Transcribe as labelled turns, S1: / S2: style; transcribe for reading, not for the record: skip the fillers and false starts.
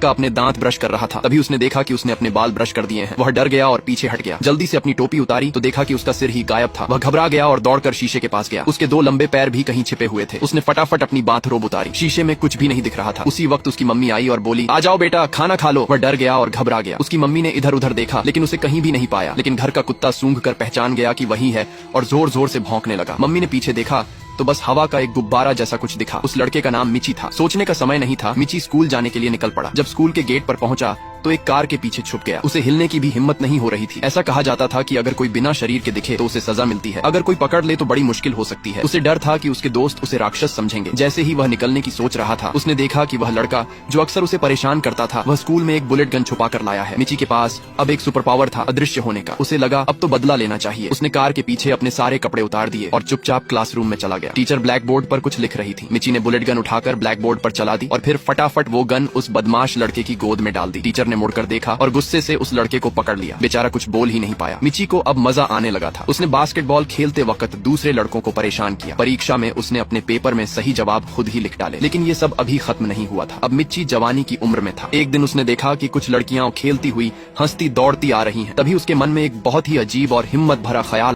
S1: का अपने दांत ब्रश कर रहा था। तभी उसने देखा कि उसने अपने बाल ब्रश कर दिए हैं। वह डर गया और पीछे हट गया। जल्दी से अपनी टोपी उतारी तो देखा कि उसका सिर ही गायब था। वह घबरा गया और दौड़कर शीशे के पास गया। उसके 2 लंबे पैर भी कहीं छिपे हुए थे। उसने फटाफट अपनी बाथरोब उतारी। शीशे में कुछ भी नहीं दिख रहा था। उसी वक्त उसकी मम्मी आई और बोली, आ जाओ बेटा, खाना खा लो। वह डर गया और घबरा गया। उसकी मम्मी ने इधर उधर देखा लेकिन उसे कहीं भी नहीं पाया। लेकिन घर का कुत्ता सूंघ कर पहचान गया कि वही है और जोर जोर से भौंकने लगा। मम्मी ने पीछे देखा तो बस हवा का एक गुब्बारा जैसा कुछ दिखा। उस लड़के का नाम मिची था। सोचने का समय नहीं था। मिची स्कूल जाने के लिए निकल पड़ा। जब स्कूल के गेट पर पहुंचा तो एक कार के पीछे छुप गया। उसे हिलने की भी हिम्मत नहीं हो रही थी। ऐसा कहा जाता था कि अगर कोई बिना शरीर के दिखे तो उसे सजा मिलती है, अगर कोई पकड़ ले तो बड़ी मुश्किल हो सकती है। उसे डर था कि उसके दोस्त उसे राक्षस समझेंगे। जैसे ही वह निकलने की सोच रहा था, उसने देखा कि वह लड़का जो अक्सर उसे परेशान करता था, वह स्कूल में एक बुलेट गन छुपा कर लाया है। मिची के पास अब एक सुपर पावर था, अदृश्य होने का। उसे लगा अब तो बदला लेना चाहिए। उसने कार के पीछे अपने सारे कपड़े उतार दिए और चुपचाप क्लासरूम में चला गया। टीचर ब्लैक बोर्ड पर कुछ लिख रही थी। मिची ने बुलेट गन उठाकर ब्लैक बोर्ड पर चला दी और फिर फटाफट वो गन उस बदमाश लड़के की गोद में डाल दी। टीचर ने मुड़कर देखा और गुस्से से उस लड़के को पकड़ लिया। बेचारा कुछ बोल ही नहीं पाया। मिची को अब मजा आने लगा था। उसने बास्केटबॉल खेलते वक्त दूसरे लड़कों को परेशान किया। परीक्षा में उसने अपने पेपर में सही जवाब खुद ही लिख डाले। लेकिन ये सब अभी खत्म नहीं हुआ था। अब मिची जवानी की उम्र में था। एक दिन उसने देखा कि कुछ लड़कियां खेलती हुई हंसती दौड़ती आ रही हैं। तभी उसके मन में एक बहुत ही अजीब और हिम्मत भरा ख्याल